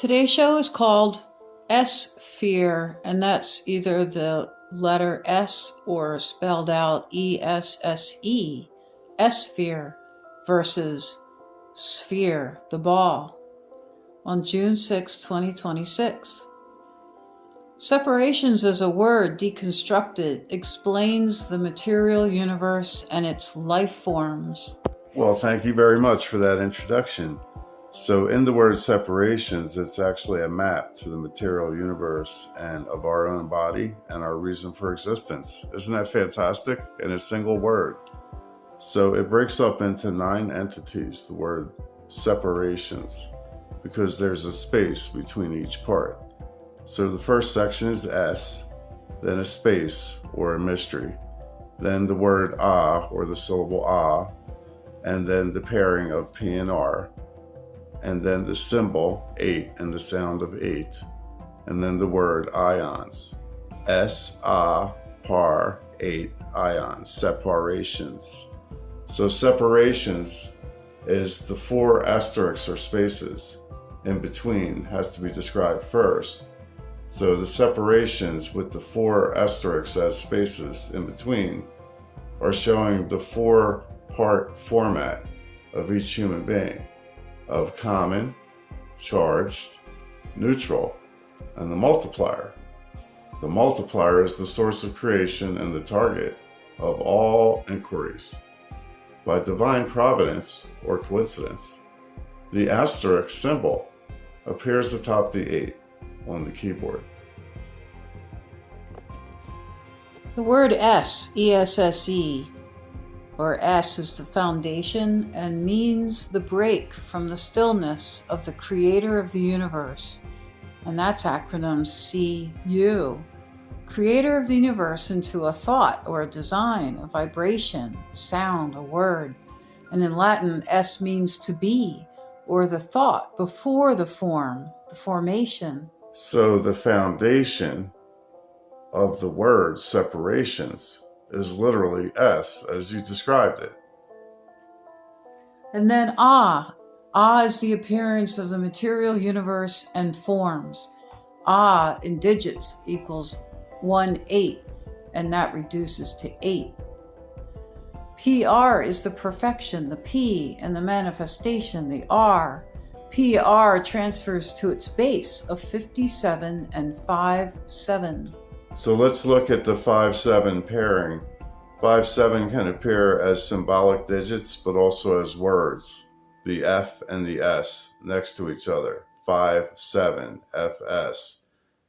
Today's show is called S-Sphere, and that's either the letter S or spelled out E-S-S-E, S-Sphere versus sphere, the ball, on June 6, 2026. Separations as a word deconstructed explains the material universe and its life forms. Well, thank you very much for that introduction. So in the word separations, it's actually a map to the material universe and of our own body and our reason for existence. Isn't that fantastic? In a single word. So it breaks up into 9 entities, the word separations, because there's a space between each part. So the first section is S, then a space or a mystery, then the word ah or the syllable ah, and then the pairing of P and R, and then the symbol 8 and the sound of 8, and then the word ions. S-A par 8 ions, separations. So separations is the 4 asterisks or spaces in between has to be described first. So the separations with the 4 asterisks as spaces in between are showing the 4-part format of each human being, of common, charged, neutral, and the multiplier. The multiplier is the source of creation and the target of all inquiries. By divine providence or coincidence, the asterisk symbol appears atop the 8 on the keyboard. The word S, E-S-S-E, or S is the foundation and means the break from the stillness of the creator of the universe. And that's acronym C-U. Creator of the universe into a thought or a design, a vibration, a sound, a word. And in Latin, S means to be, or the thought before the form, the formation. So the foundation of the word separations is literally S, as you described it. And then Ah. Ah is the appearance of the material universe and forms. Ah in digits equals 1/8, and that reduces to 8. PR is the perfection, the P, and the manifestation, the R. PR transfers to its base of 57 and 5-7. So let's look at the 5-7 pairing. 5-7 can appear as symbolic digits, but also as words, the F and the S next to each other. 5-7, FS.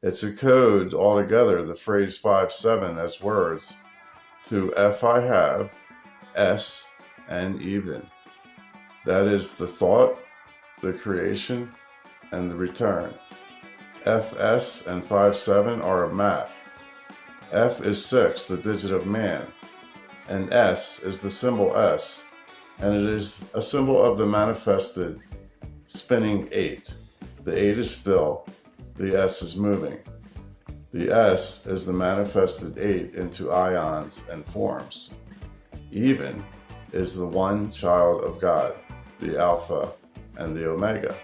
It's a code altogether, the phrase 5-7 as words, to F I have, S, and even. That is the thought, the creation, and the return. FS and 5-7 are a map. F is 6, the digit of man, and S is the symbol S, and it is a symbol of the manifested spinning 8. The 8 is still, the S is moving. The S is the manifested 8 into ions and forms. Even is the one child of God, the Alpha and the Omega.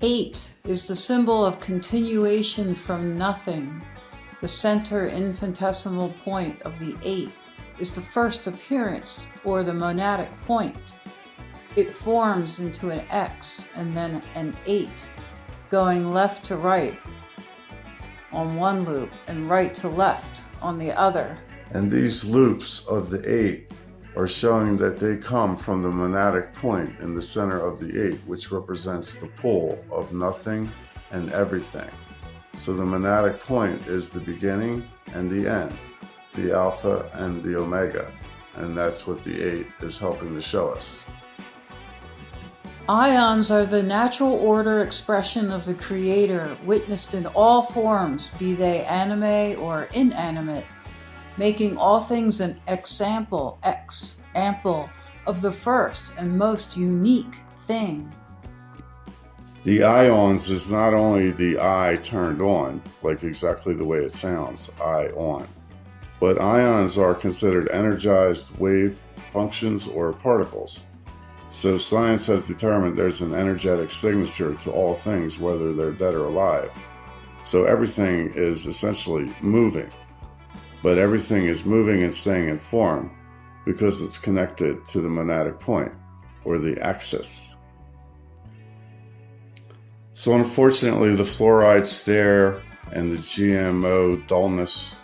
8 is the symbol of continuation from nothing. The center infinitesimal point of the 8 is the first appearance, or the monadic point. It forms into an X and then an 8, going left to right on one loop and right to left on the other. And these loops of the 8 are showing that they come from the monadic point in the center of the 8, which represents the pole of nothing and everything. So the monadic point is the beginning and the end, the Alpha and the Omega, and that's what the 8 is helping to show us. Ions are the natural order expression of the Creator, witnessed in all forms, be they anime or inanimate, making all things an example, ample, of the first and most unique thing. The ions is not only the I turned on, like exactly the way it sounds, I on, but ions are considered energized wave functions or particles. So science has determined there's an energetic signature to all things, whether they're dead or alive. So everything is essentially moving, but everything is moving and staying in form because it's connected to the monadic point, or the axis. So unfortunately, the fluoride stare and the GMO dullness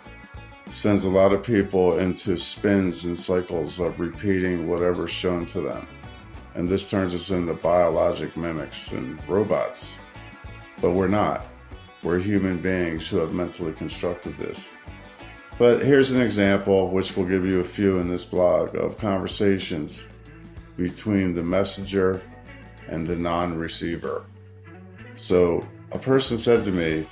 sends a lot of people into spins and cycles of repeating whatever's shown to them. And this turns us into biologic mimics and robots. But we're not. We're human beings who have mentally constructed this. But here's an example, which we'll give you a few in this blog, of conversations between the messenger and the non-receiver. So a person said to me,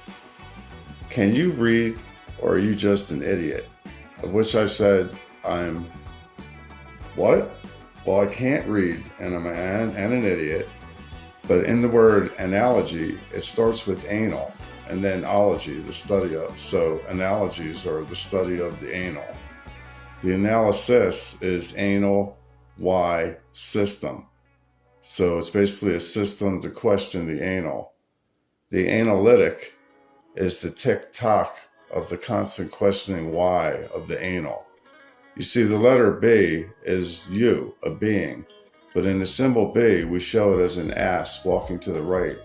"Can you read, or are you just an idiot?" Of which I said, "I'm what? Well, I can't read, and I'm an idiot." But in the word analogy, it starts with anal, and then ology, the study of. So analogies are the study of the anal. The analysis is anal Y system. So it's basically a system to question the anal. The analytic is the tick-tock of the constant questioning why of the anal. You see, the letter B is you, a being, but in the symbol B, we show it as an ass walking to the right.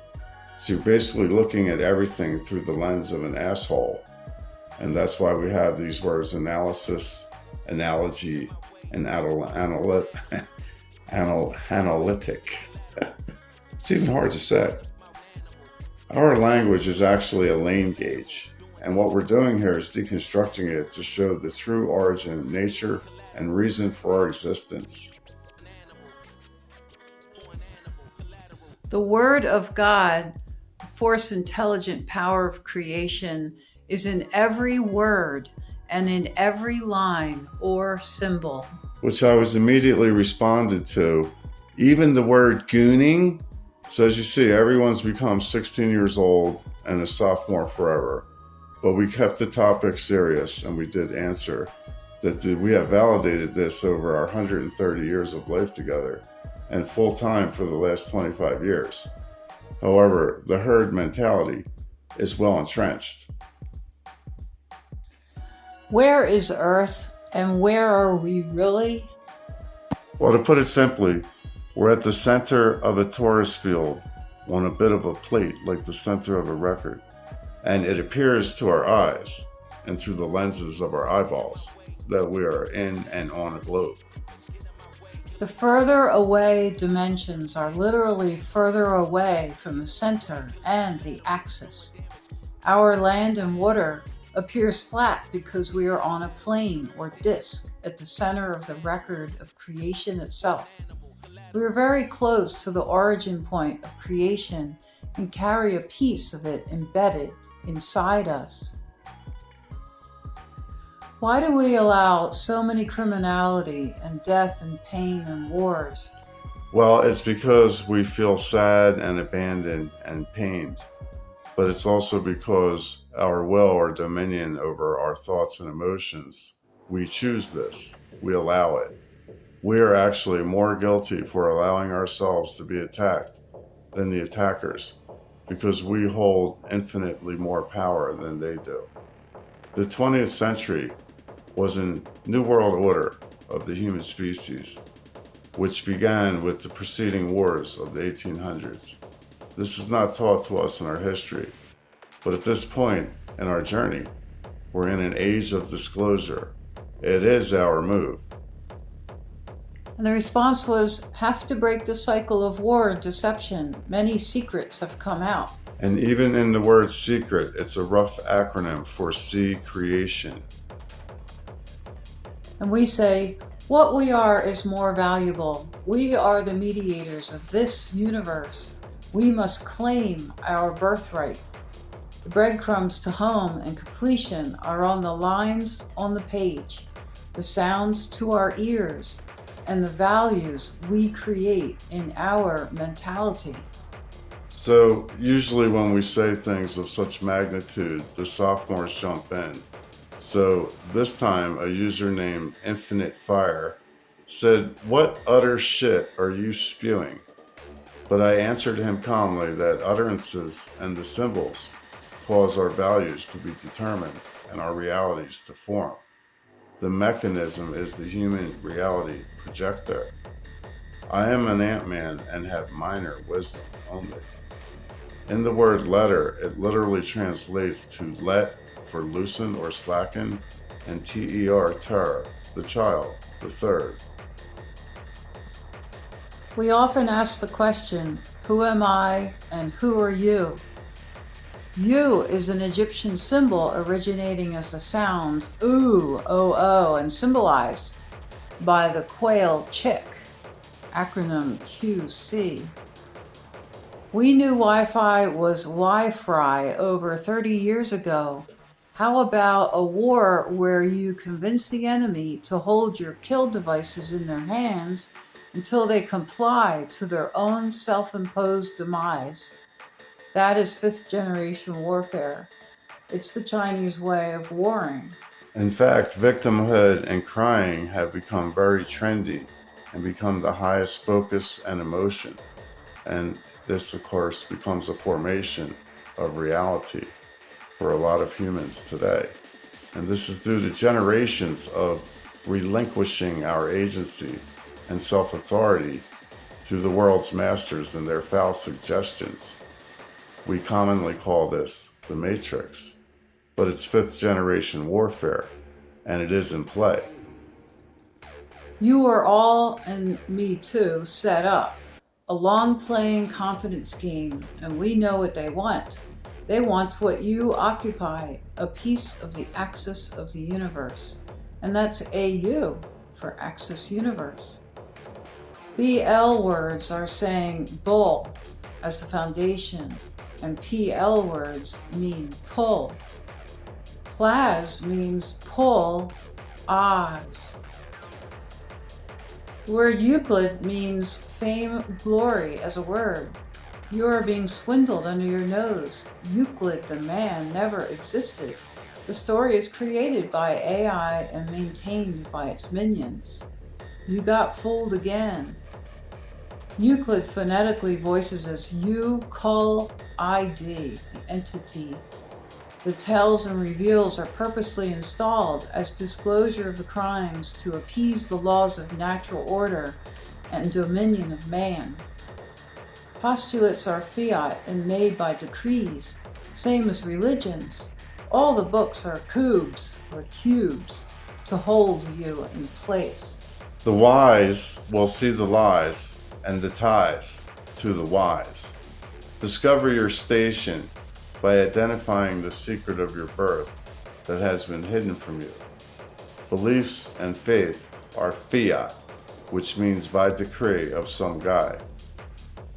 So you're basically looking at everything through the lens of an asshole. And that's why we have these words analysis, analogy, and analytic. It's even hard to say. Our language is actually a lane gauge. And what we're doing here is deconstructing it to show the true origin, nature, and reason for our existence. The Word of God, the force intelligent power of creation, is in every word and in every line or symbol. Which I was immediately responded to. Even the word gooning. So as you see, everyone's become 16 years old and a sophomore forever. But we kept the topic serious, and we did answer that we have validated this over our 130 years of life together and full time for the last 25 years. However, the herd mentality is well entrenched. Where is Earth, and where are we really? Well, to put it simply, we're at the center of a torus field on a bit of a plate like the center of a record. And it appears to our eyes and through the lenses of our eyeballs that we are in and on a globe. The further away dimensions are literally further away from the center and the axis. Our land and water appears flat because we are on a plane or disk at the center of the record of creation itself. We are very close to the origin point of creation and carry a piece of it embedded inside us. Why do we allow so many criminality and death and pain and wars? Well, it's because we feel sad and abandoned and pained. But it's also because our will or dominion over our thoughts and emotions, we choose this. We allow it. We are actually more guilty for allowing ourselves to be attacked than the attackers, because we hold infinitely more power than they do. The 20th century was a new world order of the human species, which began with the preceding wars of the 1800s. This is not taught to us in our history, but at this point in our journey, we're in an age of disclosure. It is our move. And the response was, have to break the cycle of war and deception. Many secrets have come out. And even in the word secret, it's a rough acronym for see creation. And we say, what we are is more valuable. We are the mediators of this universe. We must claim our birthright. The breadcrumbs to home and completion are on the lines on the page, the sounds to our ears, and the values we create in our mentality. So usually when we say things of such magnitude, the sophomores jump in. So this time a user named Infinite Fire said, "What utter shit are you spewing?" But I answered him calmly that utterances and the symbols cause our values to be determined and our realities to form. The mechanism is the human reality projector. I am an Ant-Man and have minor wisdom only. In the word letter, it literally translates to let, for loosen or slacken, and ter, the child, the third. We often ask the question, who am I and who are you? You is an Egyptian symbol originating as the sound oo, oo, and symbolized by the quail chick, acronym QC. We knew Wi-Fi was Wi-Fry over 30 years ago. How about a war where you convince the enemy to hold your kill devices in their hands until they comply to their own self-imposed demise? That is fifth generation warfare. It's the Chinese way of warring. In fact, victimhood and crying have become very trendy and become the highest focus and emotion. And this, of course, becomes a formation of reality for a lot of humans today. And this is due to generations of relinquishing our agency and self-authority to the world's masters and their foul suggestions. We commonly call this the Matrix, but it's fifth generation warfare, and it is in play. You are all, and me too, set up. A long-playing confidence game, and we know what they want. They want what you occupy, a piece of the axis of the universe. And that's AU for Axis Universe. BL words are saying bull as the foundation, and PL words mean pull. Plaz means pull, Oz. The word Euclid means fame, glory as a word. You are being swindled under your nose. Euclid, the man, never existed. The story is created by AI and maintained by its minions. You got fooled again. Euclid phonetically voices as U-Cul-ID, the entity. The tells and reveals are purposely installed as disclosure of the crimes to appease the laws of natural order and dominion of man. Postulates are fiat and made by decrees, same as religions. All the books are cubes or cubes to hold you in place. The wise will see the lies and the ties to the wise. Discover your station by identifying the secret of your birth that has been hidden from you. Beliefs and faith are fiat, which means by decree of some guy.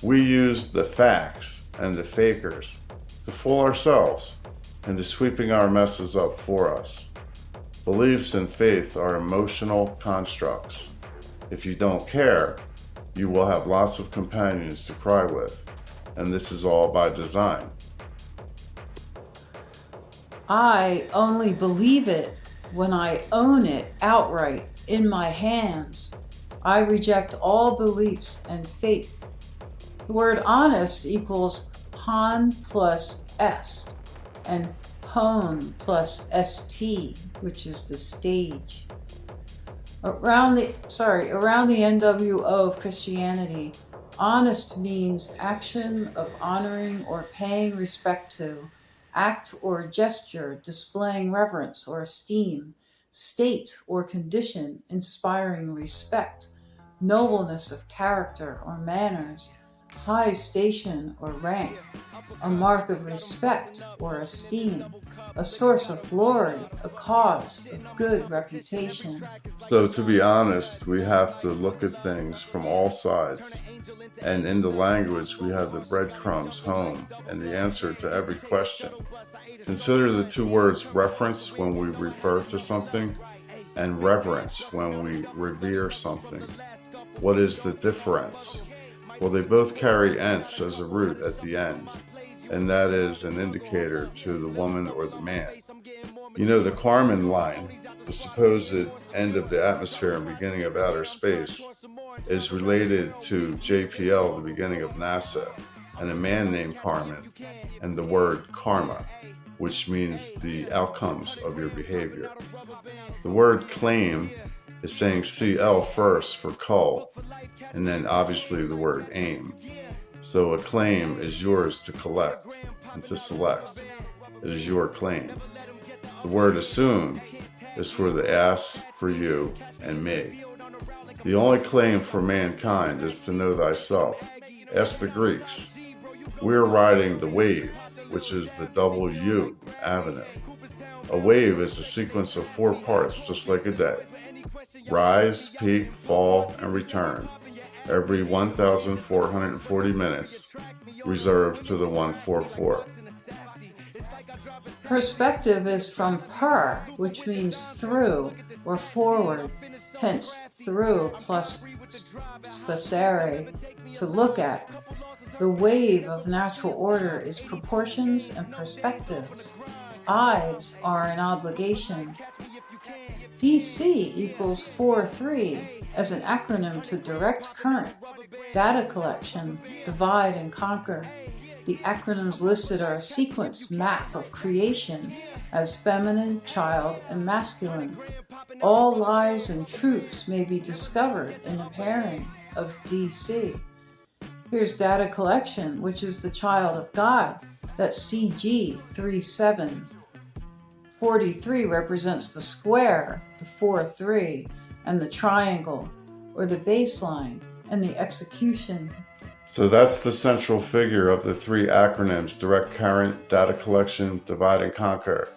We use the facts and the fakers to fool ourselves into sweeping our messes up for us. Beliefs and faith are emotional constructs. If you don't care, you will have lots of companions to cry with, and this is all by design. I only believe it when I own it outright in my hands. I reject all beliefs and faith. The word honest equals hon plus est and hone plus st, which is the stage. Around the NWO of Christianity, honest means action of honoring or paying respect to, act or gesture displaying reverence or esteem, state or condition inspiring respect, nobleness of character or manners, high station or rank, a mark of respect or esteem, a source of glory, a cause of good reputation. So, to be honest, we have to look at things from all sides. And in the language, we have the breadcrumbs home and the answer to every question. Consider the two words reference when we refer to something and reverence when we revere something. What is the difference? Well, they both carry ence as a root at the end, and that is an indicator to the woman or the man. You know the Carmen line, the supposed end of the atmosphere and beginning of outer space, is related to JPL, the beginning of NASA, and a man named Carmen, and the word karma, which means the outcomes of your behavior. The word claim is saying CL first for cull, and then obviously the word aim. So a claim is yours to collect and to select. It is your claim. The word assume is for the ass, for you, and me. The only claim for mankind is to know thyself. Ask the Greeks. We're riding the wave, which is the W avenue. A wave is a sequence of 4 parts, just like a day. Rise, peak, fall, and return. Every 1,440 minutes, reserved to the 144. Perspective is from per, which means through or forward, hence through plus spacere, to look at. The wave of natural order is proportions and perspectives. Ides are an obligation. DC equals 4-3 as an acronym to direct current, data collection, divide and conquer. The acronyms listed are a sequence map of creation as feminine, child, and masculine. All lies and truths may be discovered in the pairing of DC. Here's data collection, which is the child of God. That's CG 37. 43 represents the square, the 4-3, and the triangle, or the baseline, and the execution. So that's the central figure of the 3 acronyms: direct current, data collection, divide and conquer.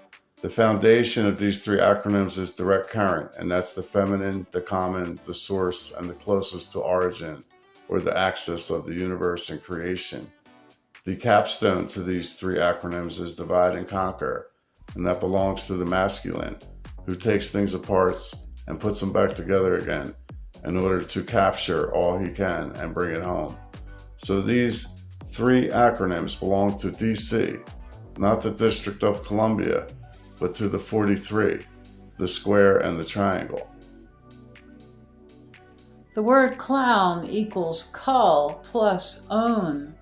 The foundation of these 3 acronyms is direct current, and that's the feminine, the common, the source, and the closest to origin, or the axis of the universe and creation. The capstone to these 3 acronyms is divide and conquer, and that belongs to the masculine, who takes things apart and puts them back together again in order to capture all he can and bring it home. So these 3 acronyms belong to DC, not the District of Columbia, but to the 43, the square and the triangle. The word clown equals cull plus own.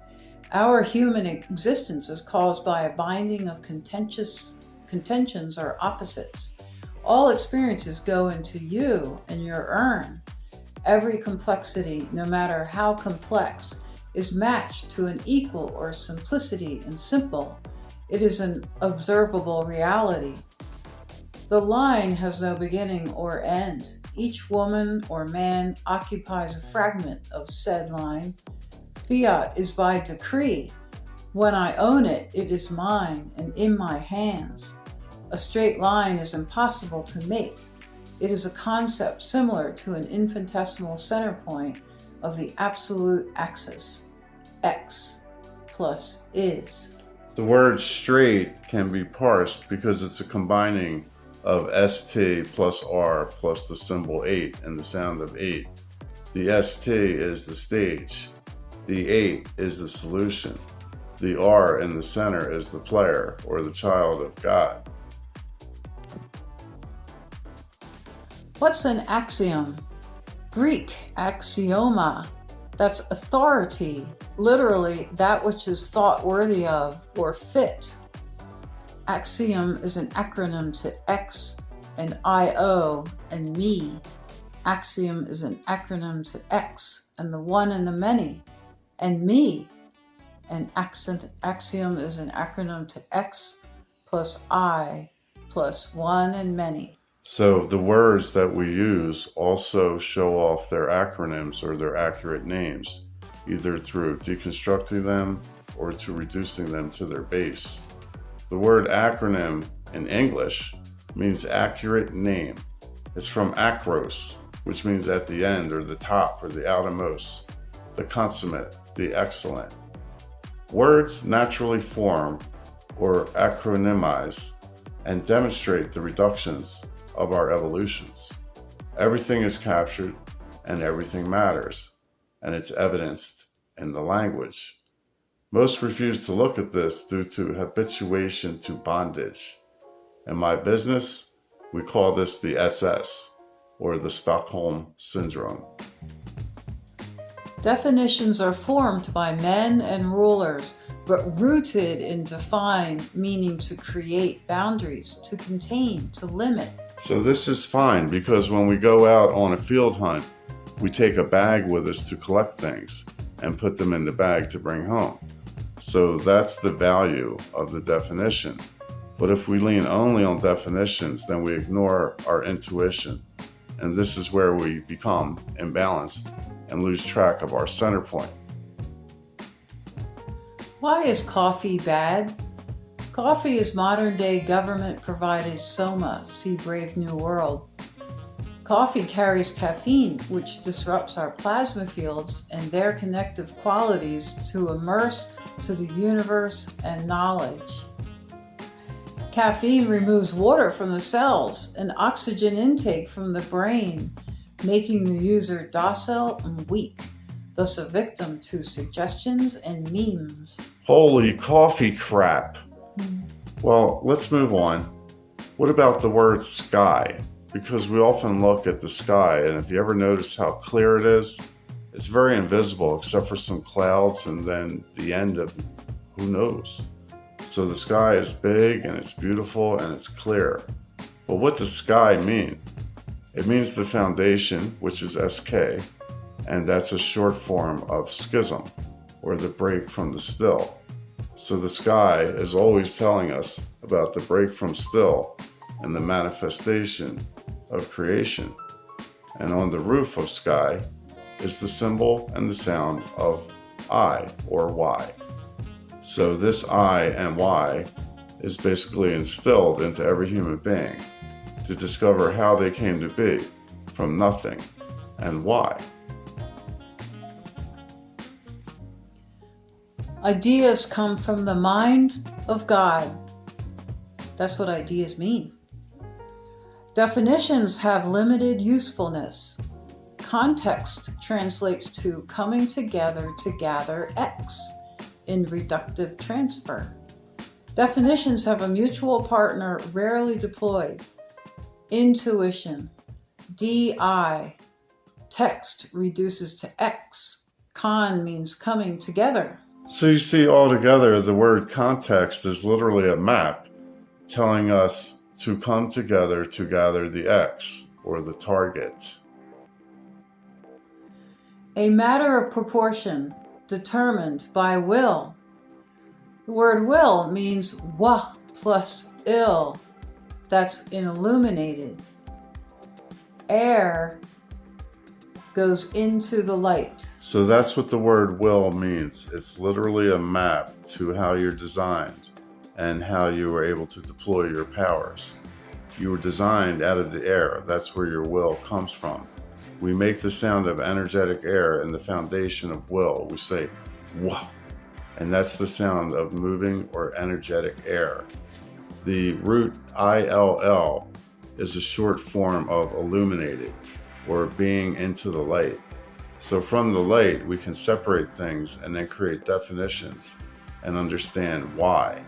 Our human existence is caused by a binding of contentions or opposites. All experiences go into you and your urn. Every complexity, no matter how complex, is matched to an equal or simplicity and simple. It is an observable reality. The line has no beginning or end. Each woman or man occupies a fragment of said line. Fiat is by decree. When I own it, it is mine and in my hands. A straight line is impossible to make. It is a concept similar to an infinitesimal center point of the absolute axis, x plus is. The word straight can be parsed because it's a combining of ST plus R plus the symbol 8 and the sound of 8. The ST is the stage. The 8 is the solution. The R in the center is the player, or the child of God. What's an axiom? Greek axioma. That's authority, literally that which is thought worthy of or fit. Axiom is an acronym to X and IO and me. Axiom is an acronym to X and the one and the many and me. And axiom is an acronym to X plus I plus one and many. So the words that we use also show off their acronyms or their accurate names, either through deconstructing them or to reducing them to their base. The word acronym in English means accurate name. It's from acros, which means at the end or the top or the outermost, the consummate, the excellent. Words naturally form or acronymize and demonstrate the reductions of our evolutions. Everything is captured and everything matters, and it's evidenced in the language. Most refuse to look at this due to habituation to bondage. In my business, We call this the SS, or the Stockholm Syndrome. Definitions are formed by men and rulers, but rooted in defined, meaning to create boundaries, to contain, to limit. So this is fine because when we go out on a field hunt, we take a bag with us to collect things and put them in the bag to bring home. So that's the value of the definition. But if we lean only on definitions, then we ignore our intuition. And this is where we become imbalanced and lose track of our center point. Why is coffee bad? Coffee is modern-day government-provided soma, see Brave New World. Coffee carries caffeine, which disrupts our plasma fields and their connective qualities to immerse to the universe and knowledge. Caffeine removes water from the cells and oxygen intake from the brain, making the user docile and weak, thus a victim to suggestions and memes. Holy coffee crap! Well, let's move on. What about the word sky? Because we often look at the sky, and if you ever notice how clear it is, it's very invisible except for some clouds and then the end of who knows. So the sky is big and it's beautiful and it's clear. But what does sky mean? It means the foundation, which is SK, and that's a short form of schism, or the break from the still. So the sky is always telling us about the break from still and the manifestation of creation. And on the roof of sky is the symbol and the sound of I, or Y. So this I and Y is basically instilled into every human being to discover how they came to be from nothing and why. Ideas come from the mind of God. That's what ideas mean. Definitions have limited usefulness. Context translates to coming together to gather X in reductive transfer. Definitions have a mutual partner rarely deployed. Intuition. DI. Text reduces to X. Con means coming together. So you see, altogether, the word context is literally a map telling us to come together to gather the X, or the target. A matter of proportion, determined by will. The word will means wa plus ill. That's in illuminated. Air goes into the light. So that's what the word will means. It's literally a map to how you're designed and how you were able to deploy your powers. You were designed out of the air. That's where your will comes from. We make the sound of energetic air in the foundation of will. We say, wah, and that's the sound of moving or energetic air. The root ILL is a short form of illuminated, or being into the light. So from the light, we can separate things and then create definitions and understand why.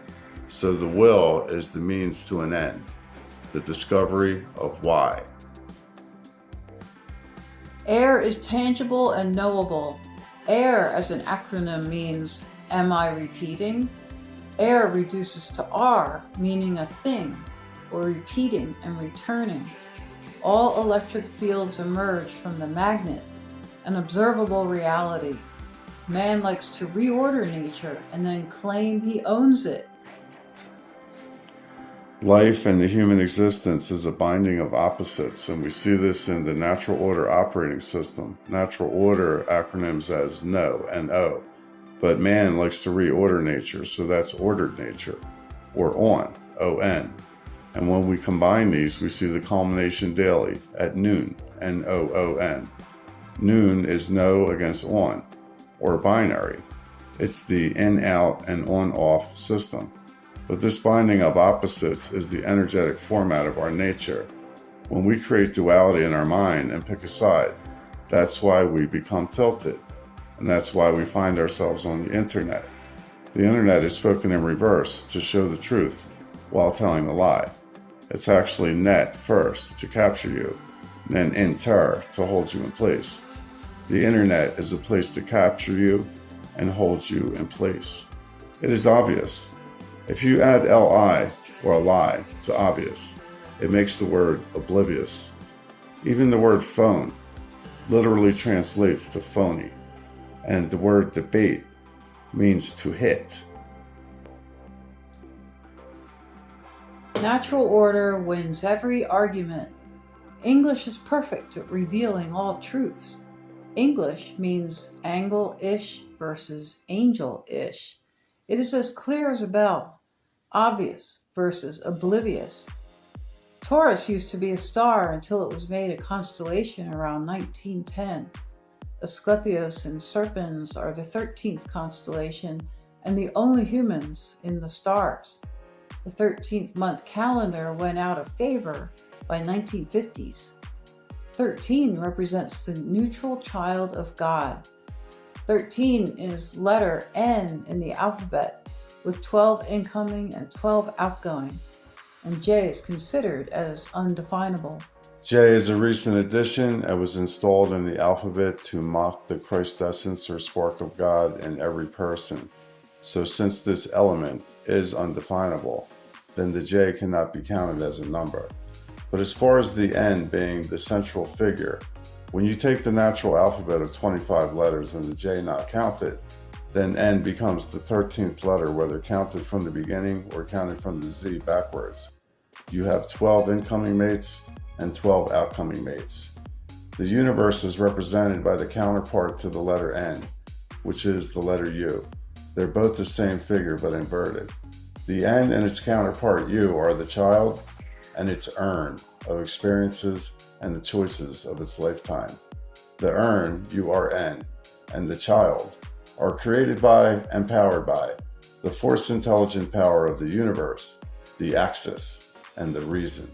So the will is the means to an end, the discovery of why. Air is tangible and knowable. Air as an acronym means, am I repeating? Air reduces to R, meaning a thing, or repeating and returning. All electric fields emerge from the magnet, an observable reality. Man likes to reorder nature and then claim he owns it. Life and the human existence is a binding of opposites, and we see this in the natural order operating system. Natural order acronyms as NO, N-O. But man likes to reorder nature, so that's ordered nature, or ON, O-N. And when we combine these, we see the culmination daily at noon, N-O-O-N. Noon is no against on, or binary. It's the in-out and on-off system. But this binding of opposites is the energetic format of our nature. When we create duality in our mind and pick a side, that's why we become tilted. And that's why we find ourselves on the internet. The internet is spoken in reverse to show the truth while telling a lie. It's actually net first to capture you, then inter to hold you in place. The internet is a place to capture you and hold you in place. It is obvious. If you add li or lie to obvious, it makes the word oblivious. Even the word phone literally translates to phony, and the word debate means to hit. Natural order wins every argument. English is perfect at revealing all truths. English means angle-ish versus angel-ish. It is as clear as a bell. Obvious versus oblivious. Taurus used to be a star until it was made a constellation around 1910. Asclepios and Serpens are the 13th constellation and the only humans in the stars. The 13th month calendar went out of favor by 1950s. 13 represents the neutral child of God. 13 is letter N in the alphabet, with 12 incoming and 12 outgoing, and J is considered as undefinable. J is a recent addition and was installed in the alphabet to mock the Christ essence or spark of God in every person. So since this element is undefinable, then the J cannot be counted as a number. But as far as the N being the central figure, when you take the natural alphabet of 25 letters and the J not counted, then N becomes the 13th letter, whether counted from the beginning or counted from the Z backwards. You have 12 incoming mates and 12 outcoming mates. The universe is represented by the counterpart to the letter N, which is the letter U. They're both the same figure but inverted. The N and its counterpart U are the child and its urn of experiences and the choices of its lifetime. The urn, URN, and the child are created by and powered by the force intelligent power of the universe, the axis, and the reason.